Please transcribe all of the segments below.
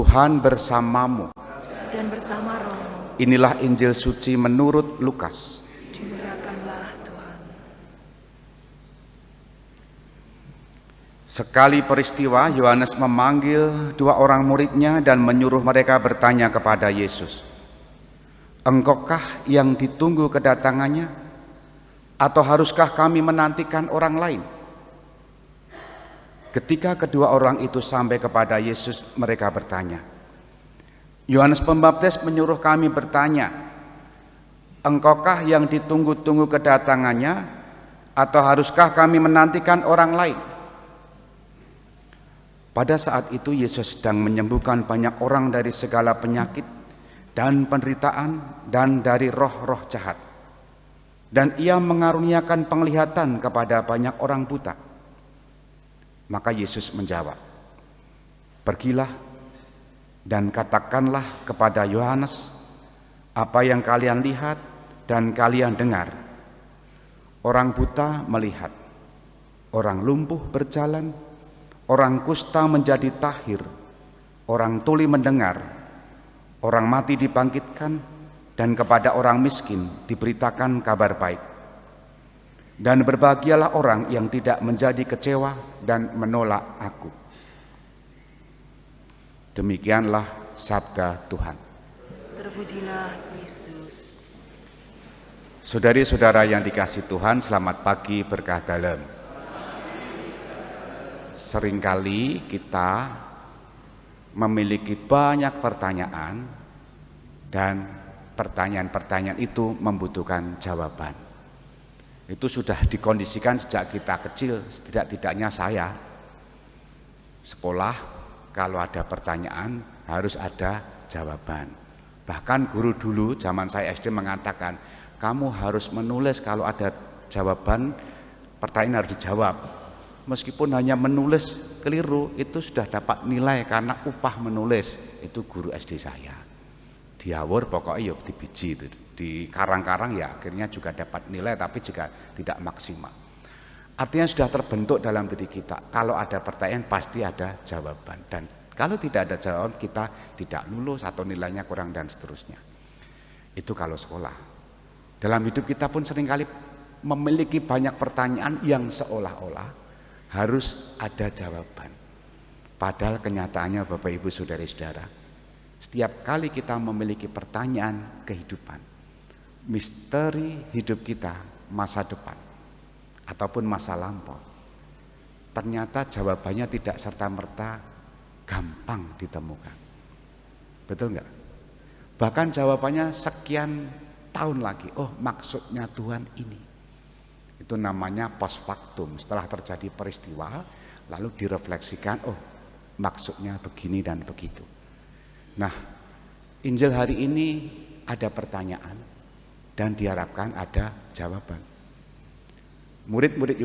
Tuhan bersamamu. Dan bersama rohmu. Inilah Injil suci menurut Lukas. Dimuliakanlah Tuhan. Sekali peristiwa, Yohanes memanggil 2 orang muridnya dan menyuruh mereka bertanya kepada Yesus, "Engkaukah yang ditunggu kedatangannya, atau haruskah kami menantikan orang lain?" Ketika kedua orang itu sampai kepada Yesus, mereka bertanya, "Yohanes Pembaptis menyuruh kami bertanya, engkaukah yang ditunggu-tunggu kedatangannya, atau haruskah kami menantikan orang lain?" Pada saat itu Yesus sedang menyembuhkan banyak orang dari segala penyakit dan penderitaan dan dari roh-roh jahat. Dan ia mengaruniakan penglihatan kepada banyak orang buta. Maka Yesus menjawab, "Pergilah dan katakanlah kepada Yohanes apa yang kalian lihat dan kalian dengar. Orang buta melihat, orang lumpuh berjalan, orang kusta menjadi tahir, orang tuli mendengar, orang mati dibangkitkan, dan kepada orang miskin diberitakan kabar baik. Dan berbahagialah orang yang tidak menjadi kecewa dan menolak Aku." Demikianlah sabda Tuhan. Terpujilah Kristus. Saudari-saudara yang dikasihi Tuhan, selamat pagi berkah dalam. Seringkali kita memiliki banyak pertanyaan dan pertanyaan-pertanyaan itu membutuhkan jawaban. Itu sudah dikondisikan sejak kita kecil, setidak-tidaknya saya. Sekolah kalau ada pertanyaan harus ada jawaban. Bahkan guru dulu zaman saya SD mengatakan, kamu harus menulis kalau ada jawaban, pertanyaan harus dijawab. Meskipun hanya menulis keliru, itu sudah dapat nilai karena upah menulis. Itu guru SD saya. Diawur pokoknya yuk dibiji itu. Di karang-karang ya akhirnya juga dapat nilai, tapi juga tidak maksimal. Artinya sudah terbentuk dalam diri kita, kalau ada pertanyaan pasti ada jawaban, dan kalau tidak ada jawaban kita tidak lulus atau nilainya kurang dan seterusnya. Itu kalau sekolah. Dalam hidup kita pun seringkali memiliki banyak pertanyaan yang seolah-olah harus ada jawaban. Padahal kenyataannya Bapak Ibu Saudari-saudara, setiap kali kita memiliki pertanyaan kehidupan, misteri hidup kita, masa depan ataupun masa lampau, ternyata jawabannya tidak serta-merta gampang ditemukan. Betul enggak? Bahkan jawabannya sekian tahun lagi, oh maksudnya Tuhan ini. Itu namanya post factum, setelah terjadi peristiwa lalu direfleksikan, oh maksudnya begini dan begitu. Nah, Injil hari ini ada pertanyaan dan diharapkan ada jawaban. Murid-murid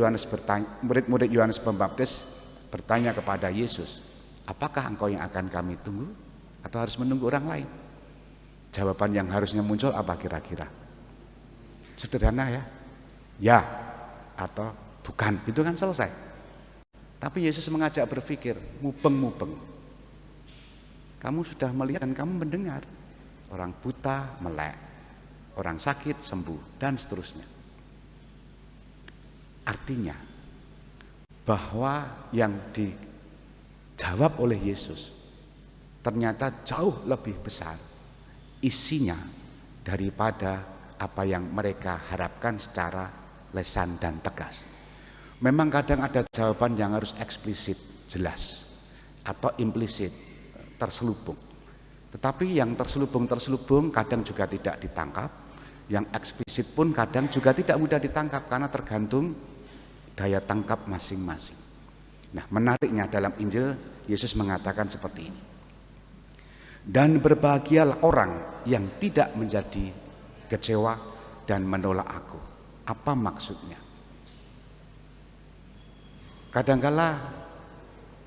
Yohanes Pembaptis bertanya kepada Yesus, apakah engkau yang akan kami tunggu atau harus menunggu orang lain? Jawaban yang harusnya muncul apa kira-kira? Sederhana ya atau bukan, itu kan selesai. Tapi Yesus mengajak berpikir, mubeng-mubeng. Kamu sudah melihat dan kamu mendengar, orang buta melek, orang sakit sembuh, dan seterusnya. Artinya bahwa yang dijawab oleh Yesus ternyata jauh lebih besar isinya daripada apa yang mereka harapkan secara lesan dan tegas. Memang kadang ada jawaban yang harus eksplisit, jelas, atau implisit, terselubung. Tetapi yang terselubung kadang juga tidak ditangkap, yang eksplisit pun kadang juga tidak mudah ditangkap karena tergantung daya tangkap masing-masing. Nah, menariknya dalam Injil Yesus mengatakan seperti ini. Dan berbahagialah orang yang tidak menjadi kecewa dan menolak Aku. Apa maksudnya? Kadangkala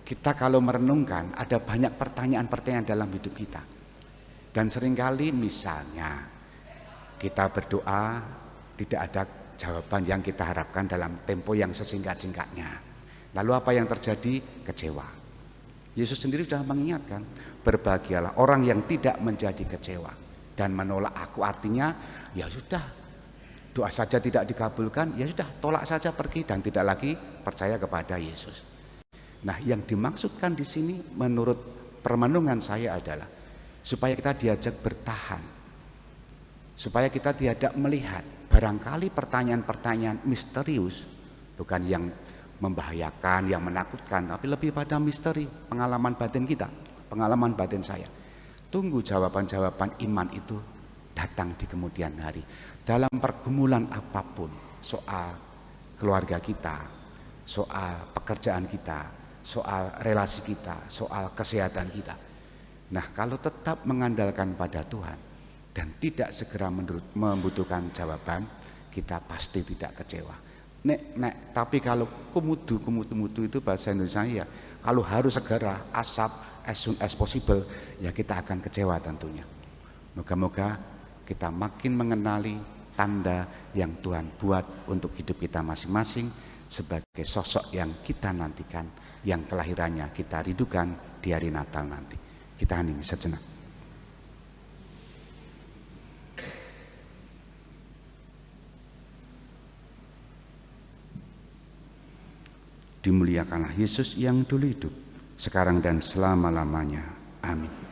kita kalau merenungkan ada banyak pertanyaan-pertanyaan dalam hidup kita. Dan seringkali misalnya kita berdoa tidak ada jawaban yang kita harapkan dalam tempo yang sesingkat-singkatnya. Lalu apa yang terjadi? Kecewa. Yesus sendiri sudah mengingatkan berbahagialah orang yang tidak menjadi kecewa dan menolak aku. Artinya ya sudah, doa saja tidak dikabulkan, ya sudah, tolak saja, pergi dan tidak lagi percaya kepada Yesus. Nah, yang dimaksudkan di sini menurut permenungan saya adalah supaya kita diajak bertahan, supaya kita diajak melihat barangkali pertanyaan-pertanyaan misterius, bukan yang membahayakan, yang menakutkan, tapi lebih pada misteri, pengalaman batin kita, pengalaman batin saya. Tunggu jawaban-jawaban iman itu datang di kemudian hari. Dalam pergumulan apapun, soal keluarga kita, soal pekerjaan kita, soal relasi kita, soal kesehatan kita. Nah, kalau tetap mengandalkan pada Tuhan dan tidak segera membutuhkan jawaban, kita pasti tidak kecewa. Tapi kalau kumudu itu bahasa Indonesia ya, kalau harus segera, asap, as soon as possible, ya kita akan kecewa tentunya. Moga-moga kita makin mengenali tanda yang Tuhan buat untuk hidup kita masing-masing sebagai sosok yang kita nantikan, yang kelahirannya kita rindukan di hari Natal nanti. Kita hening sejenak. Dimuliakanlah Yesus yang dulu hidup, sekarang dan selama-lamanya. Amin.